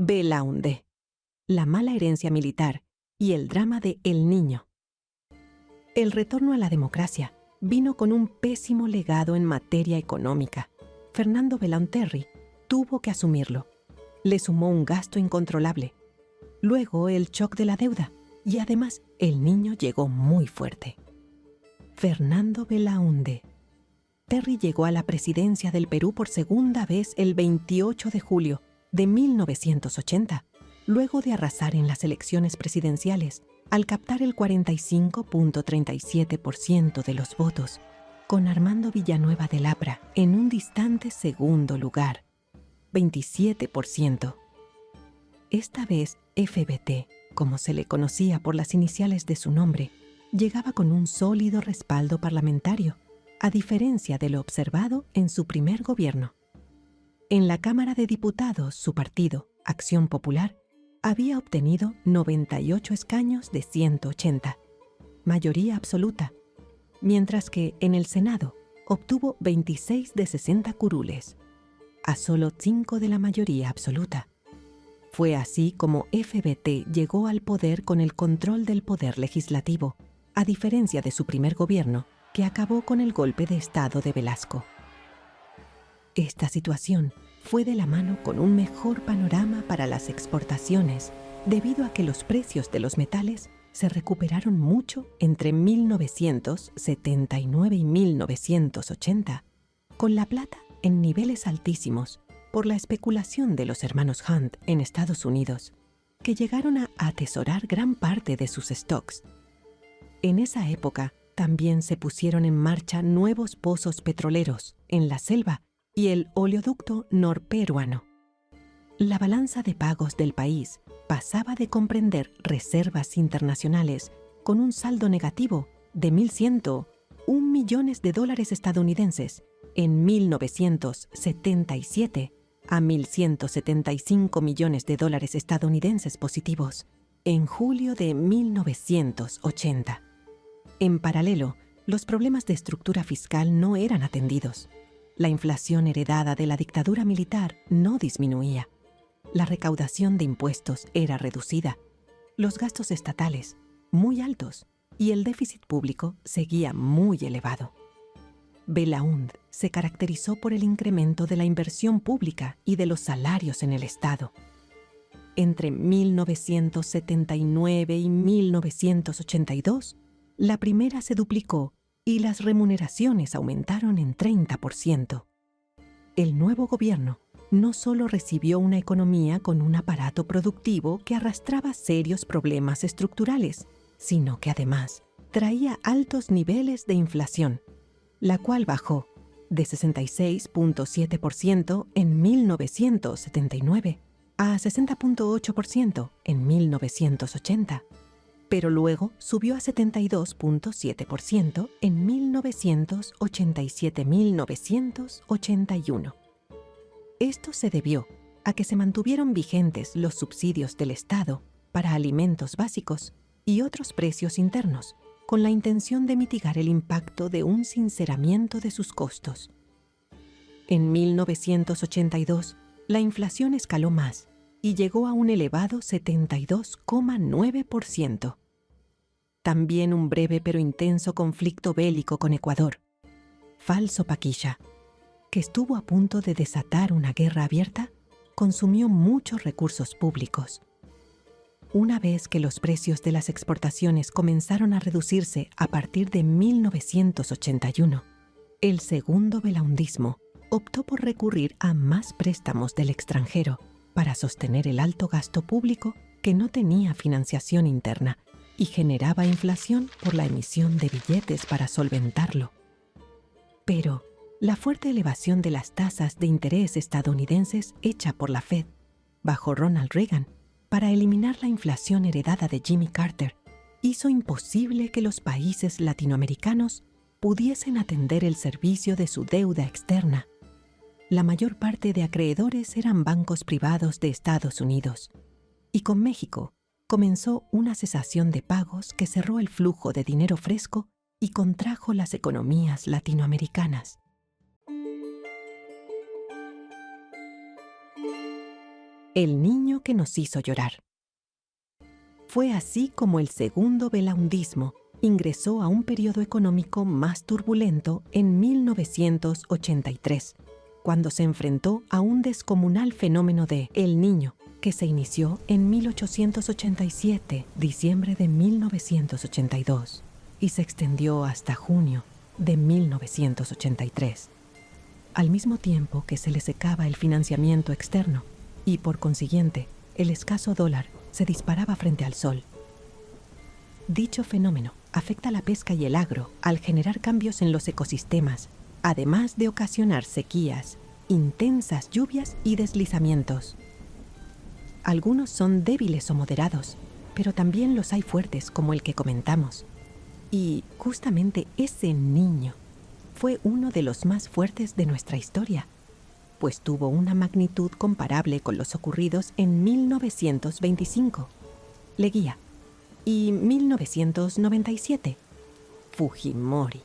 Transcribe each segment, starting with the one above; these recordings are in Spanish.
Belaúnde, la mala herencia militar y el drama de El Niño. El retorno a la democracia vino con un pésimo legado en materia económica. Fernando Belaúnde tuvo que asumirlo. Le sumó un gasto incontrolable. Luego el shock de la deuda y además El Niño llegó muy fuerte. Fernando Belaúnde. Terry llegó a la presidencia del Perú por segunda vez el 28 de julio de 1980, luego de arrasar en las elecciones presidenciales al captar el 45.37% de los votos, con Armando Villanueva de Lapra en un distante segundo lugar, 27%. Esta vez FBT, como se le conocía por las iniciales de su nombre, llegaba con un sólido respaldo parlamentario, a diferencia de lo observado en su primer gobierno. En la Cámara de Diputados, su partido, Acción Popular, había obtenido 98 escaños de 180, mayoría absoluta, mientras que en el Senado obtuvo 26 de 60 curules, a solo 5 de la mayoría absoluta. Fue así como FBT llegó al poder con el control del poder legislativo, a diferencia de su primer gobierno, que acabó con el golpe de Estado de Velasco. Esta situación fue de la mano con un mejor panorama para las exportaciones, debido a que los precios de los metales se recuperaron mucho entre 1979 y 1980, con la plata en niveles altísimos por la especulación de los hermanos Hunt en Estados Unidos, que llegaron a atesorar gran parte de sus stocks. En esa época también se pusieron en marcha nuevos pozos petroleros en la selva y el oleoducto norperuano. La balanza de pagos del país pasaba de comprender reservas internacionales con un saldo negativo de 1.101 millones de dólares estadounidenses en 1977 a 1.175 millones de dólares estadounidenses positivos en julio de 1980. En paralelo, los problemas de estructura fiscal no eran atendidos. La inflación heredada de la dictadura militar no disminuía. La recaudación de impuestos era reducida. Los gastos estatales, muy altos, y el déficit público seguía muy elevado. Belaúnde se caracterizó por el incremento de la inversión pública y de los salarios en el Estado. Entre 1979 y 1982, la primera se duplicó y las remuneraciones aumentaron en 30%. El nuevo gobierno no solo recibió una economía con un aparato productivo que arrastraba serios problemas estructurales, sino que además traía altos niveles de inflación, la cual bajó de 66.7% en 1979 a 60.8% en 1980. Pero luego subió a 72.7% en 1981. Esto se debió a que se mantuvieron vigentes los subsidios del Estado para alimentos básicos y otros precios internos, con la intención de mitigar el impacto de un sinceramiento de sus costos. En 1982, la inflación escaló más y llegó a un elevado 72,9%. También un breve pero intenso conflicto bélico con Ecuador, Falso Paquilla, que estuvo a punto de desatar una guerra abierta, consumió muchos recursos públicos. Una vez que los precios de las exportaciones comenzaron a reducirse a partir de 1981, el segundo belaundismo optó por recurrir a más préstamos del extranjero para sostener el alto gasto público que no tenía financiación interna y generaba inflación por la emisión de billetes para solventarlo. Pero la fuerte elevación de las tasas de interés estadounidenses hecha por la Fed, bajo Ronald Reagan, para eliminar la inflación heredada de Jimmy Carter, hizo imposible que los países latinoamericanos pudiesen atender el servicio de su deuda externa. La mayor parte de acreedores eran bancos privados de Estados Unidos, y con México comenzó una cesación de pagos que cerró el flujo de dinero fresco y contrajo las economías latinoamericanas. El niño que nos hizo llorar. Fue así como el segundo belaundismo ingresó a un periodo económico más turbulento en 1983, cuando se enfrentó a un descomunal fenómeno de El Niño, que se inició en 1887, diciembre de 1982, y se extendió hasta junio de 1983. Al mismo tiempo que se le secaba el financiamiento externo y, por consiguiente, el escaso dólar se disparaba frente al sol. Dicho fenómeno afecta a la pesca y el agro al generar cambios en los ecosistemas, además de ocasionar sequías, intensas lluvias y deslizamientos. Algunos son débiles o moderados, pero también los hay fuertes como el que comentamos. Y justamente ese niño fue uno de los más fuertes de nuestra historia, pues tuvo una magnitud comparable con los ocurridos en 1925, Leguía, y 1997, Fujimori.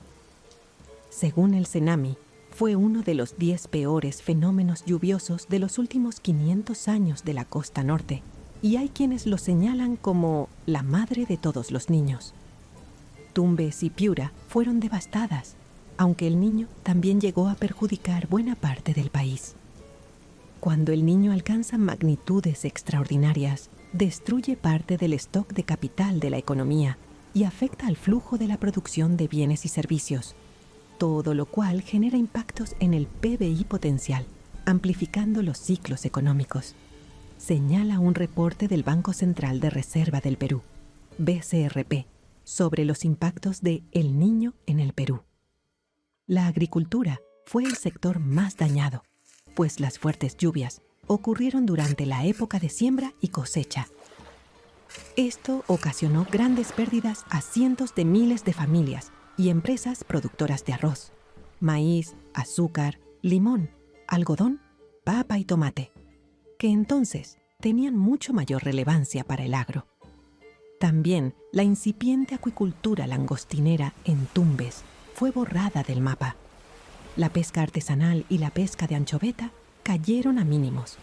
Según el CENAMI, fue uno de los 10 peores fenómenos lluviosos de los últimos 500 años de la costa norte, y hay quienes lo señalan como la madre de todos los niños. Tumbes y Piura fueron devastadas, aunque el Niño también llegó a perjudicar buena parte del país. Cuando el Niño alcanza magnitudes extraordinarias, destruye parte del stock de capital de la economía y afecta al flujo de la producción de bienes y servicios, todo lo cual genera impactos en el PBI potencial, amplificando los ciclos económicos, señala un reporte del Banco Central de Reserva del Perú, BCRP, sobre los impactos de El Niño en el Perú. La agricultura fue el sector más dañado, pues las fuertes lluvias ocurrieron durante la época de siembra y cosecha. Esto ocasionó grandes pérdidas a cientos de miles de familias y empresas productoras de arroz, maíz, azúcar, limón, algodón, papa y tomate, que entonces tenían mucho mayor relevancia para el agro. También la incipiente acuicultura langostinera en Tumbes fue borrada del mapa. La pesca artesanal y la pesca de anchoveta cayeron a mínimos,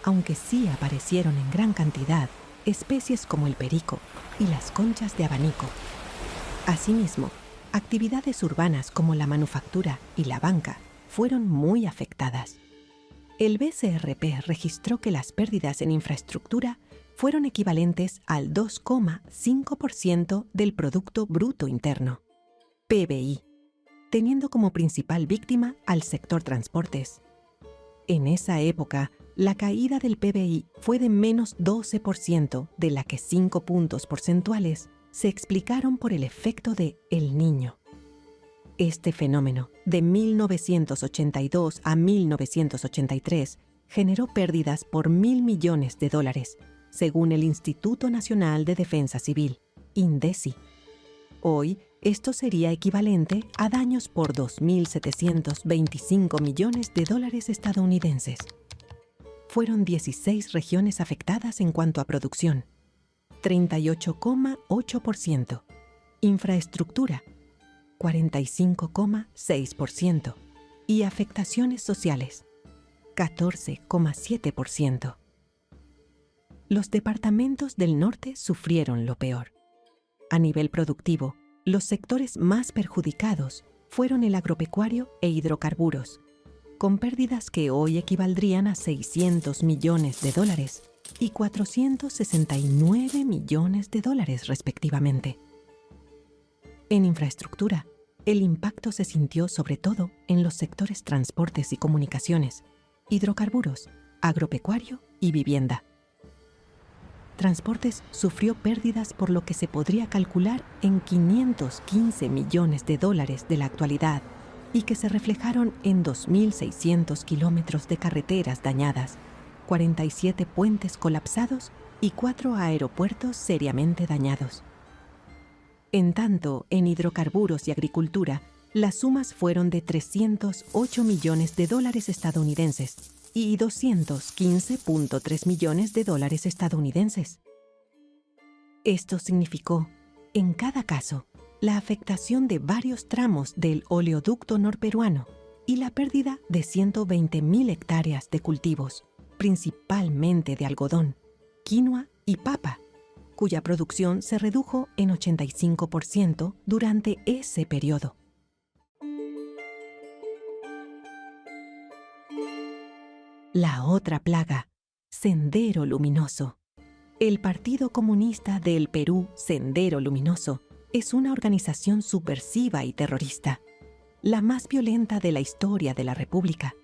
aunque sí aparecieron en gran cantidad especies como el perico y las conchas de abanico. Asimismo, actividades urbanas como la manufactura y la banca fueron muy afectadas. El BCRP registró que las pérdidas en infraestructura fueron equivalentes al 2,5% del Producto Bruto Interno, PBI, teniendo como principal víctima al sector transportes. En esa época, la caída del PBI fue de menos 12%, de la que 5 puntos porcentuales se explicaron por el efecto de El Niño. Este fenómeno, de 1982 a 1983, generó pérdidas por $1.000 millones, según el Instituto Nacional de Defensa Civil, INDECI. Hoy, esto sería equivalente a daños por $2.725 millones estadounidenses. Fueron 16 regiones afectadas en cuanto a producción, 38,8%, infraestructura, 45,6%, y afectaciones sociales, 14,7%. Los departamentos del norte sufrieron lo peor. A nivel productivo, los sectores más perjudicados fueron el agropecuario e hidrocarburos, con pérdidas que hoy equivaldrían a $600 millones y $469 millones respectivamente. En infraestructura, el impacto se sintió sobre todo en los sectores transportes y comunicaciones, hidrocarburos, agropecuario y vivienda. Transportes sufrió pérdidas por lo que se podría calcular en $515 millones de la actualidad y que se reflejaron en 2.600 kilómetros de carreteras dañadas, 47 puentes colapsados y 4 aeropuertos seriamente dañados. En tanto, en hidrocarburos y agricultura, las sumas fueron de $308 millones estadounidenses y $215.3 millones estadounidenses. Esto significó, en cada caso, la afectación de varios tramos del oleoducto norperuano y la pérdida de 120.000 hectáreas de cultivos, principalmente de algodón, quinoa y papa, cuya producción se redujo en 85% durante ese periodo. La otra plaga, Sendero Luminoso. El Partido Comunista del Perú, Sendero Luminoso, es una organización subversiva y terrorista, la más violenta de la historia de la República,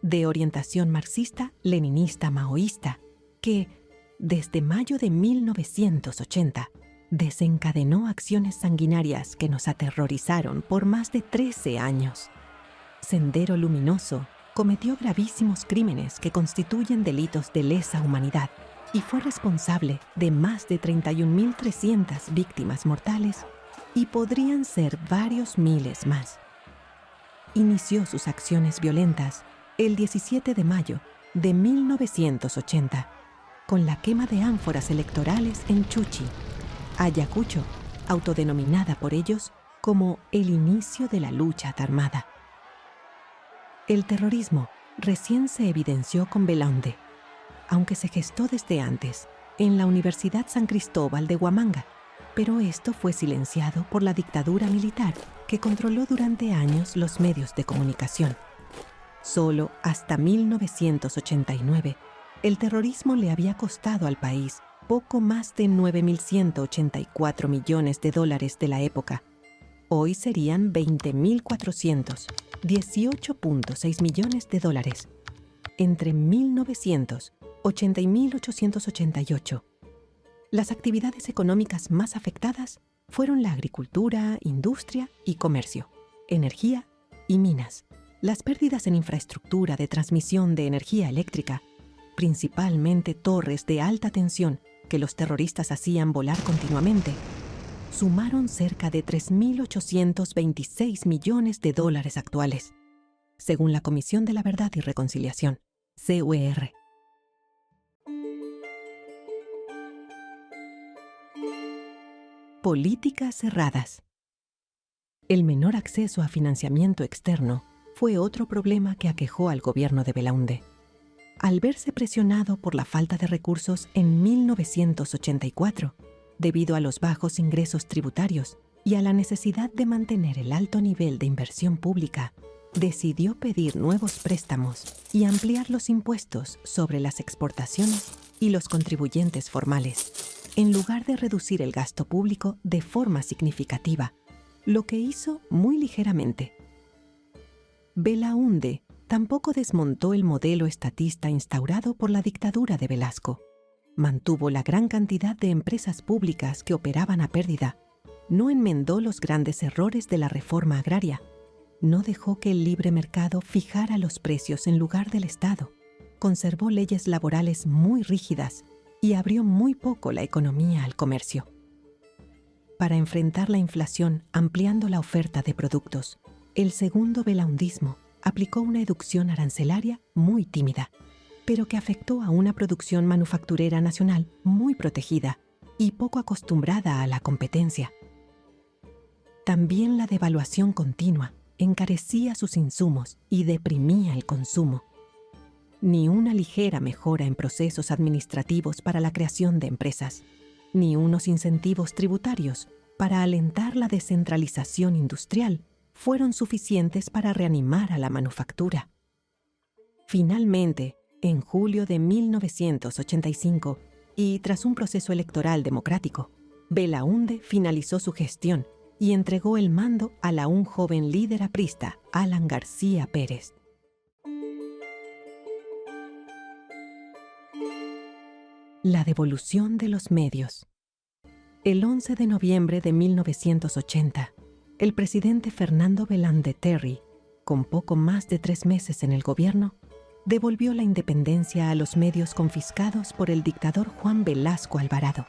de orientación marxista-leninista-maoísta, que, desde mayo de 1980, desencadenó acciones sanguinarias que nos aterrorizaron por más de 13 años. Sendero Luminoso cometió gravísimos crímenes que constituyen delitos de lesa humanidad y fue responsable de más de 31.300 víctimas mortales y podrían ser varios miles más. Inició sus acciones violentas el 17 de mayo de 1980 con la quema de ánforas electorales en Chuchi, Ayacucho, autodenominada por ellos como el inicio de la lucha armada. El terrorismo recién se evidenció con Belaúnde, aunque se gestó desde antes en la Universidad San Cristóbal de Huamanga, pero esto fue silenciado por la dictadura militar que controló durante años los medios de comunicación. Solo hasta 1989, el terrorismo le había costado al país poco más de 9.184 millones de dólares de la época. Hoy serían 20.400, 18.6 millones de dólares, entre 1980 y 1888. Las actividades económicas más afectadas fueron la agricultura, industria y comercio, energía y minas. Las pérdidas en infraestructura de transmisión de energía eléctrica, principalmente torres de alta tensión que los terroristas hacían volar continuamente, sumaron cerca de 3.826 millones de dólares actuales, según la Comisión de la Verdad y Reconciliación, CUR. Políticas cerradas. El menor acceso a financiamiento externo fue otro problema que aquejó al gobierno de Belaúnde. Al verse presionado por la falta de recursos en 1984, debido a los bajos ingresos tributarios y a la necesidad de mantener el alto nivel de inversión pública, decidió pedir nuevos préstamos y ampliar los impuestos sobre las exportaciones y los contribuyentes formales, en lugar de reducir el gasto público de forma significativa, lo que hizo muy ligeramente. Belaúnde tampoco desmontó el modelo estatista instaurado por la dictadura de Velasco. Mantuvo la gran cantidad de empresas públicas que operaban a pérdida, no enmendó los grandes errores de la reforma agraria, no dejó que el libre mercado fijara los precios en lugar del Estado, conservó leyes laborales muy rígidas y abrió muy poco la economía al comercio. Para enfrentar la inflación ampliando la oferta de productos, el segundo belaundismo aplicó una educación arancelaria muy tímida, pero que afectó a una producción manufacturera nacional muy protegida y poco acostumbrada a la competencia. También la devaluación continua encarecía sus insumos y deprimía el consumo. Ni una ligera mejora en procesos administrativos para la creación de empresas, ni unos incentivos tributarios para alentar la descentralización industrial fueron suficientes para reanimar a la manufactura. Finalmente, en julio de 1985, y tras un proceso electoral democrático, Belaúnde finalizó su gestión y entregó el mando a la un joven líder aprista, Alan García Pérez. La devolución de los medios. El 11 de noviembre de 1980, el presidente Fernando Belaúnde Terry, con poco más de 3 meses en el gobierno, devolvió la independencia a los medios confiscados por el dictador Juan Velasco Alvarado.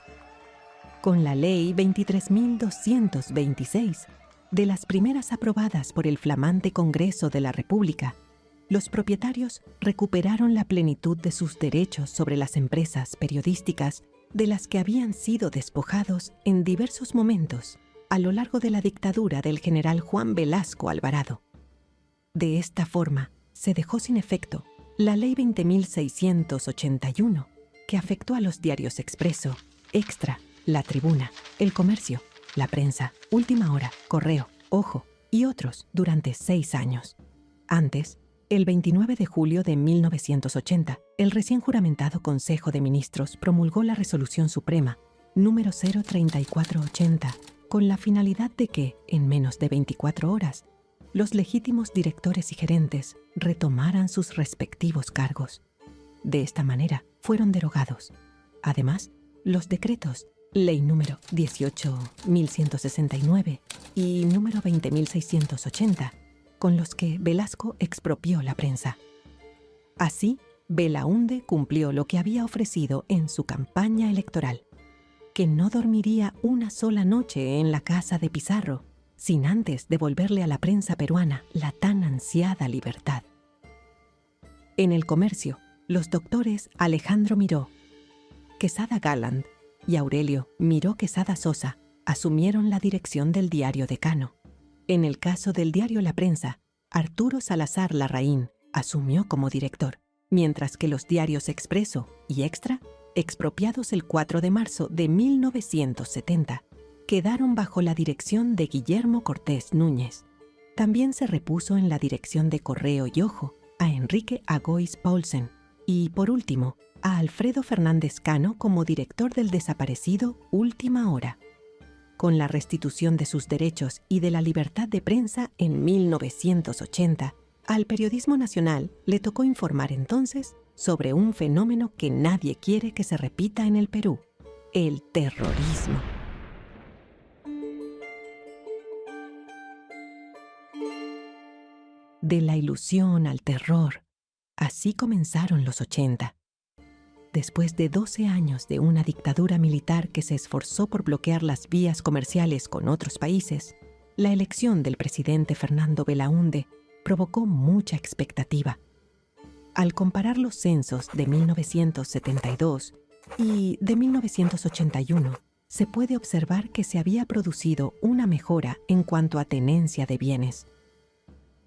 Con la Ley 23.226, de las primeras aprobadas por el flamante Congreso de la República, los propietarios recuperaron la plenitud de sus derechos sobre las empresas periodísticas de las que habían sido despojados en diversos momentos a lo largo de la dictadura del general Juan Velasco Alvarado. De esta forma, se dejó sin efecto La Ley 20.681, que afectó a los diarios Expreso, Extra, La Tribuna, El Comercio, La Prensa, Última Hora, Correo, Ojo y otros durante 6 años. Antes, el 29 de julio de 1980, el recién juramentado Consejo de Ministros promulgó la Resolución Suprema número 03480, con la finalidad de que, en menos de 24 horas, los legítimos directores y gerentes retomaran sus respectivos cargos. De esta manera, fueron derogados. Además, los decretos, Ley número 18.169 y número 20.680, con los que Velasco expropió la prensa. Así, Belaúnde cumplió lo que había ofrecido en su campaña electoral, que no dormiría una sola noche en la casa de Pizarro, sin antes devolverle a la prensa peruana la tan ansiada libertad. En El Comercio, los doctores Alejandro Miró, Quesada Galland y Aurelio Miró Quesada Sosa asumieron la dirección del diario Decano. En el caso del diario La Prensa, Arturo Salazar Larraín asumió como director, mientras que los diarios Expreso y Extra, expropiados el 4 de marzo de 1970, quedaron bajo la dirección de Guillermo Cortés Núñez. También se repuso en la dirección de Correo y Ojo a Enrique Agois Paulsen y, por último, a Alfredo Fernández Cano como director del desaparecido Última Hora. Con la restitución de sus derechos y de la libertad de prensa en 1980, al periodismo nacional le tocó informar entonces sobre un fenómeno que nadie quiere que se repita en el Perú: el terrorismo. De la ilusión al terror, así comenzaron los 80. Después de 12 años de una dictadura militar que se esforzó por bloquear las vías comerciales con otros países, la elección del presidente Fernando Belaúnde provocó mucha expectativa. Al comparar los censos de 1972 y de 1981, se puede observar que se había producido una mejora en cuanto a tenencia de bienes.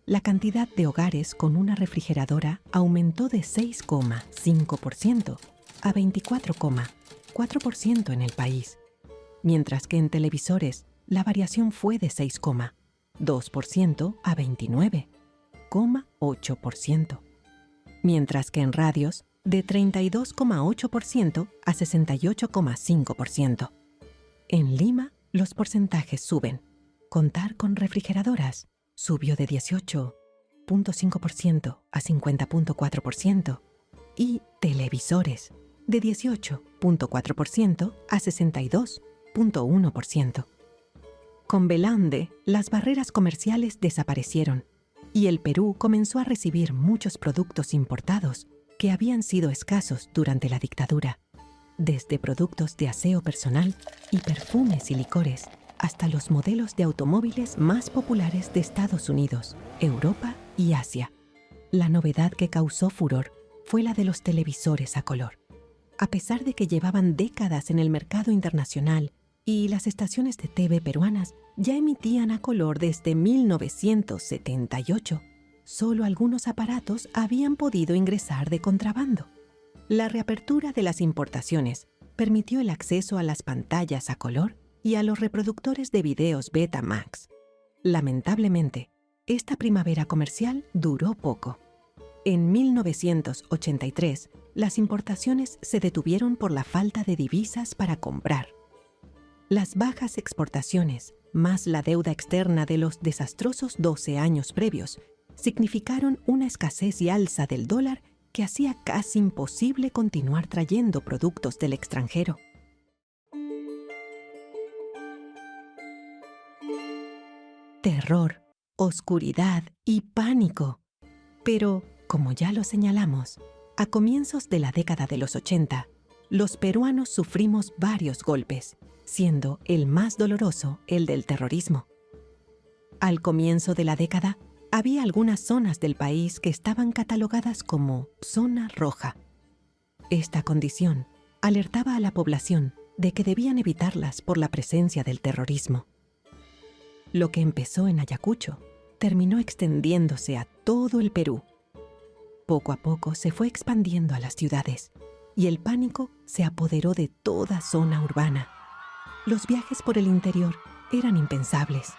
La cantidad de hogares con una refrigeradora aumentó de 6,5% a 24,4% en el país, mientras que en televisores la variación fue de 6,2% a 29,8%, mientras que en radios de 32,8% a 68,5%. En Lima, los porcentajes suben. Contar con refrigeradoras subió de 18,5% a 50,4% y televisores de 18,4% a 62,1%. Con Belaúnde, las barreras comerciales desaparecieron y el Perú comenzó a recibir muchos productos importados que habían sido escasos durante la dictadura, desde productos de aseo personal y perfumes y licores, hasta los modelos de automóviles más populares de Estados Unidos, Europa y Asia. La novedad que causó furor fue la de los televisores a color. A pesar de que llevaban décadas en el mercado internacional y las estaciones de TV peruanas ya emitían a color desde 1978, solo algunos aparatos habían podido ingresar de contrabando. La reapertura de las importaciones permitió el acceso a las pantallas a color y a los reproductores de videos Betamax. Lamentablemente, esta primavera comercial duró poco. En 1983, las importaciones se detuvieron por la falta de divisas para comprar. Las bajas exportaciones, más la deuda externa de los desastrosos 12 años previos, significaron una escasez y alza del dólar que hacía casi imposible continuar trayendo productos del extranjero. Terror, oscuridad y pánico. Pero, como ya lo señalamos, a comienzos de la década de los 80, los peruanos sufrimos varios golpes, siendo el más doloroso el del terrorismo. Al comienzo de la década, había algunas zonas del país que estaban catalogadas como zona roja. Esta condición alertaba a la población de que debían evitarlas por la presencia del terrorismo. Lo que empezó en Ayacucho terminó extendiéndose a todo el Perú. Poco a poco se fue expandiendo a las ciudades y el pánico se apoderó de toda zona urbana. Los viajes por el interior eran impensables.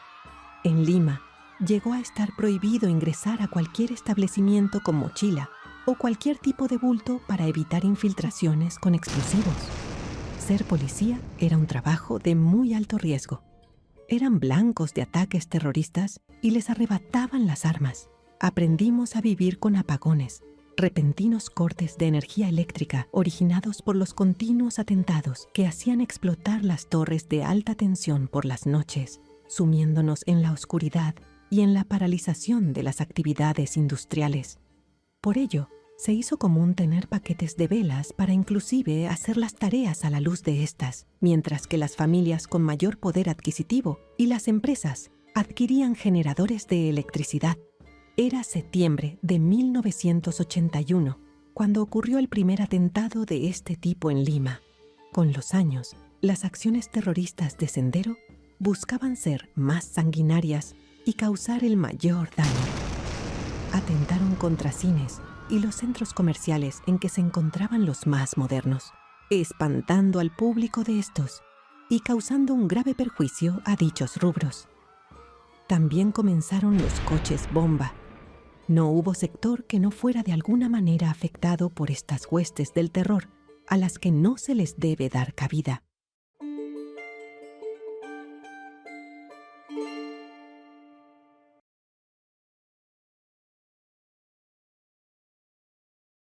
En Lima, llegó a estar prohibido ingresar a cualquier establecimiento con mochila o cualquier tipo de bulto para evitar infiltraciones con explosivos. Ser policía era un trabajo de muy alto riesgo. Eran blancos de ataques terroristas y les arrebataban las armas. Aprendimos a vivir con apagones, repentinos cortes de energía eléctrica originados por los continuos atentados que hacían explotar las torres de alta tensión por las noches, sumiéndonos en la oscuridad y en la paralización de las actividades industriales. Por ello, se hizo común tener paquetes de velas para inclusive hacer las tareas a la luz de estas, mientras que las familias con mayor poder adquisitivo y las empresas adquirían generadores de electricidad. Era septiembre de 1981, cuando ocurrió el primer atentado de este tipo en Lima. Con los años, las acciones terroristas de Sendero buscaban ser más sanguinarias y causar el mayor daño. Atentaron contra cines y los centros comerciales en que se encontraban los más modernos, espantando al público de estos y causando un grave perjuicio a dichos rubros. También comenzaron los coches bomba. No hubo sector que no fuera de alguna manera afectado por estas huestes del terror, a las que no se les debe dar cabida.